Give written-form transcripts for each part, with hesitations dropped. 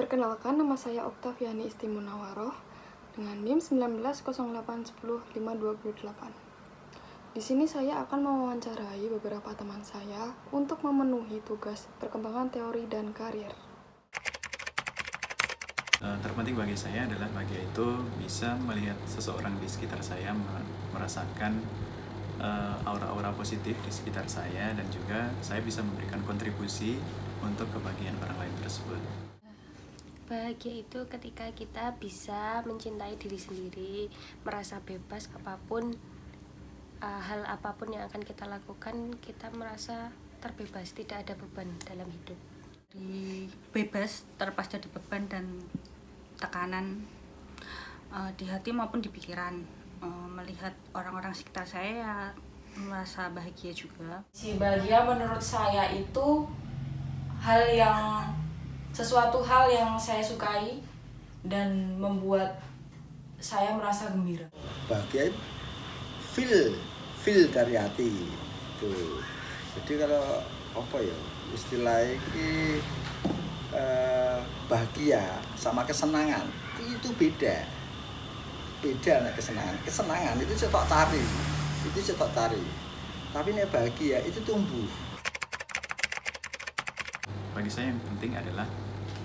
Perkenalkan, nama saya Oktaviani Istimunawaroh dengan NIM 1908105228. Di sini saya akan mewawancarai beberapa teman saya untuk memenuhi tugas perkembangan teori dan karir. Terpenting bagi saya adalah itu bisa melihat seseorang di sekitar saya, merasakan aura-aura positif di sekitar saya, dan juga saya bisa memberikan kontribusi untuk kebahagiaan orang lain tersebut. Bahagia itu ketika kita bisa mencintai diri sendiri, merasa bebas apapun, hal apapun yang akan kita lakukan, kita merasa terbebas, tidak ada beban dalam hidup. Bebas, terlepas dari beban dan tekanan di hati maupun di pikiran. Melihat orang-orang sekitar saya merasa bahagia juga. Si bahagia menurut saya itu sesuatu hal yang saya sukai dan membuat saya merasa gembira. Bahagia feel dari hati tuh. Jadi kalau istilah ini bahagia sama kesenangan itu beda nih. Kesenangan itu cetok cari, tapi nih bahagia itu tumbuh. Bagi saya yang penting adalah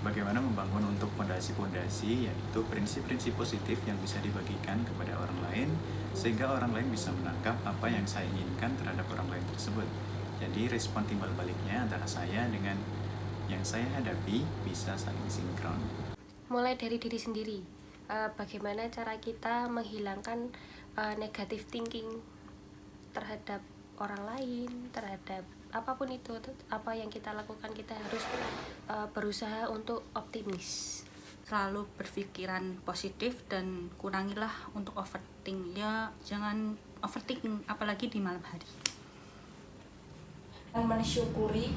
bagaimana membangun untuk fondasi-fondasi, yaitu prinsip-prinsip positif yang bisa dibagikan kepada orang lain, sehingga orang lain bisa menangkap apa yang saya inginkan terhadap orang lain tersebut. Jadi respon timbal baliknya antara saya dengan yang saya hadapi bisa saling sinkron. Mulai dari diri sendiri, bagaimana cara kita menghilangkan negative thinking terhadap orang lain, terhadap apapun itu, apa yang kita lakukan, kita harus berusaha untuk optimis. Selalu berpikiran positif dan kurangilah untuk overthinking. Ya, jangan overthinking apalagi di malam hari. Dan mensyukuri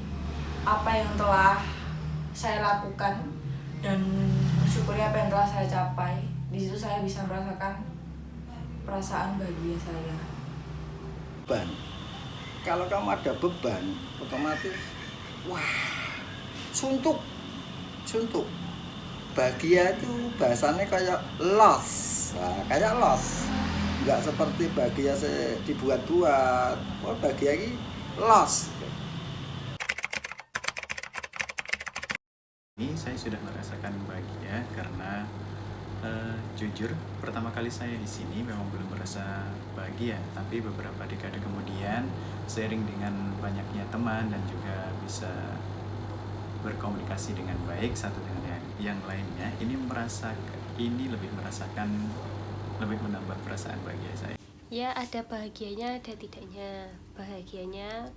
apa yang telah saya lakukan dan mensyukuri apa yang telah saya capai. Di situ saya bisa merasakan perasaan bahagia saya. Beban. Kalau kamu ada beban, otomatis suntuk. Bahagia itu bahasanya kayak loss. Nggak seperti bahagia saya dibuat-buat. Bahagia ini loss. Ini saya sudah merasakan bahagia karena jujur pertama kali saya di sini memang belum merasa bahagia, tapi beberapa dekade kemudian seiring dengan banyaknya teman dan juga bisa berkomunikasi dengan baik satu dengan yang lainnya, ini lebih menambah perasaan bahagia saya. Ya, ada bahagianya, ada tidaknya. Bahagianya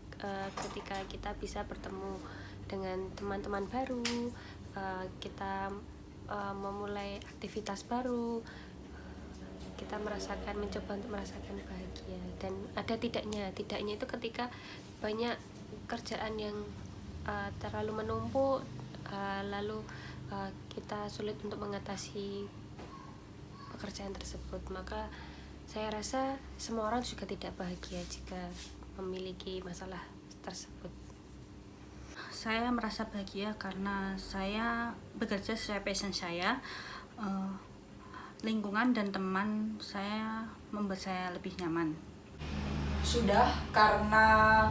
ketika kita bisa bertemu dengan teman-teman baru, kita memulai aktivitas baru, kita mencoba untuk merasakan bahagia. Dan ada tidaknya itu ketika banyak kerjaan yang terlalu menumpuk, lalu kita sulit untuk mengatasi pekerjaan tersebut. Maka saya rasa semua orang juga tidak bahagia jika memiliki masalah tersebut. Saya merasa bahagia karena saya bekerja sesuai passion saya. Lingkungan dan teman saya membuat saya lebih nyaman. Sudah, karena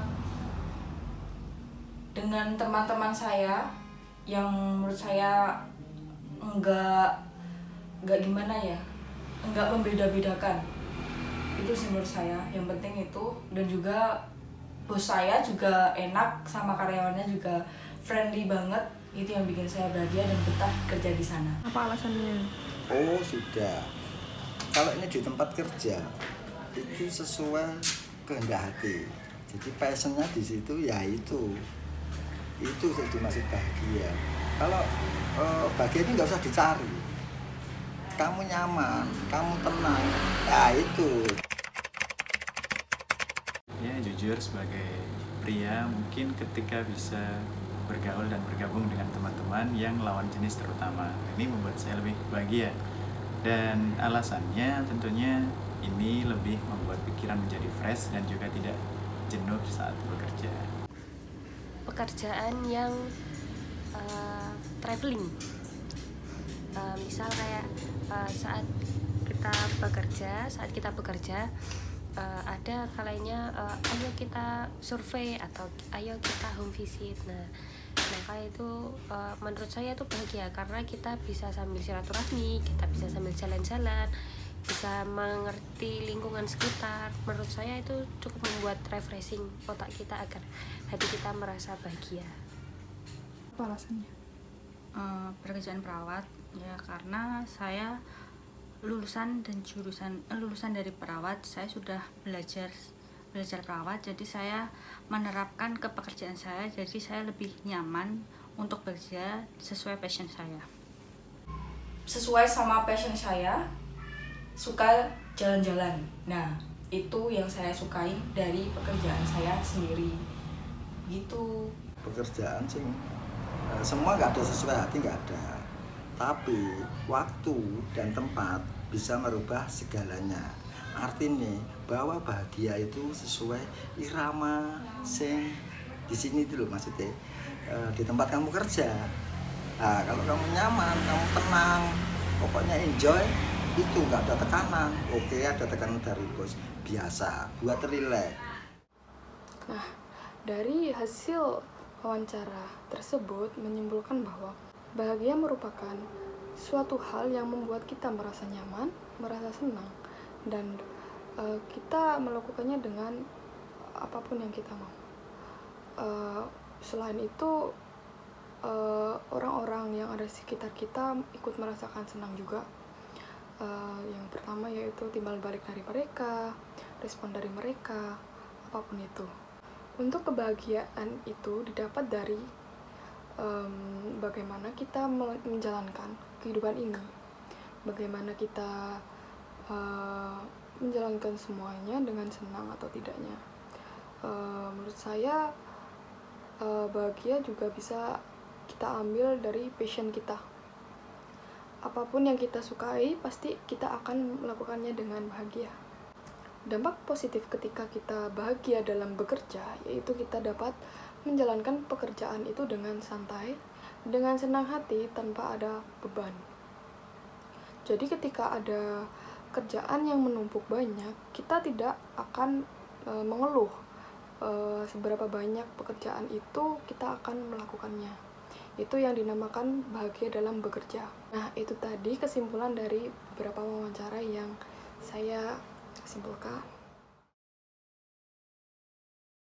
dengan teman-teman saya yang menurut saya enggak membeda-bedakan. Itu sih menurut saya yang penting itu. Dan juga bos saya juga enak, sama karyawannya juga friendly banget. Itu yang bikin saya bahagia dan betah kerja di sana. Apa alasannya? Sudah. Kalau ini di tempat kerja itu sesuai kehendak hati. Jadi passionnya di situ ya itu dimaksud bahagia. Kalau bahagia itu nggak usah dicari. Kamu nyaman, kamu tenang, ya itu. Ya, jujur sebagai pria mungkin ketika bisa bergaul dan bergabung dengan teman-teman yang lawan jenis terutama, ini membuat saya lebih bahagia. Dan alasannya tentunya ini lebih membuat pikiran menjadi fresh dan juga tidak jenuh saat bekerja. Pekerjaan yang traveling, Misal kayak saat kita bekerja ada kalanya ayo kita survei atau ayo kita home visit. Nah, maka itu menurut saya itu bahagia karena kita bisa sambil silaturahmi, kita bisa sambil jalan-jalan, bisa mengerti lingkungan sekitar. Menurut saya itu cukup membuat refreshing otak kita agar hati kita merasa bahagia. Apa alasannya? Pekerjaan perawat ya, karena saya lulusan dari perawat. Saya sudah belajar perawat, jadi saya menerapkan ke pekerjaan saya, jadi saya lebih nyaman untuk bekerja sesuai passion saya. Sesuai sama passion saya, suka jalan-jalan. Nah, itu yang saya sukai dari pekerjaan saya sendiri gitu. Pekerjaan sih semua nggak ada sesuai hati, nggak ada, tapi waktu dan tempat bisa merubah segalanya. Artinya bahwa bahagia itu sesuai irama sing di sini dulu, maksudnya di tempat kamu kerja. Nah, kalau kamu nyaman, kamu tenang, pokoknya enjoy, itu nggak ada tekanan. Oke, ada tekanan dari bos, biasa buat relax. Nah, dari hasil wawancara tersebut menyimpulkan bahwa bahagia merupakan suatu hal yang membuat kita merasa nyaman, merasa senang, dan kita melakukannya dengan apapun yang kita mau. Selain itu, orang-orang yang ada di sekitar kita ikut merasakan senang juga. Yang pertama yaitu timbal balik dari mereka, respon dari mereka, apapun itu. Untuk kebahagiaan itu didapat dari bagaimana kita menjalankan kehidupan ini, bagaimana kita menjalankan semuanya dengan senang atau tidaknya. Menurut saya bahagia juga bisa kita ambil dari passion kita. Apapun yang kita sukai, pasti kita akan melakukannya dengan bahagia. Dampak positif ketika kita bahagia dalam bekerja, yaitu kita dapat menjalankan pekerjaan itu dengan santai, dengan senang hati, tanpa ada beban. Jadi ketika ada kerjaan yang menumpuk banyak, kita tidak akan mengeluh seberapa banyak pekerjaan itu kita akan melakukannya. Itu yang dinamakan bahagia dalam bekerja. Nah, itu tadi kesimpulan dari beberapa wawancara yang saya simpulkan.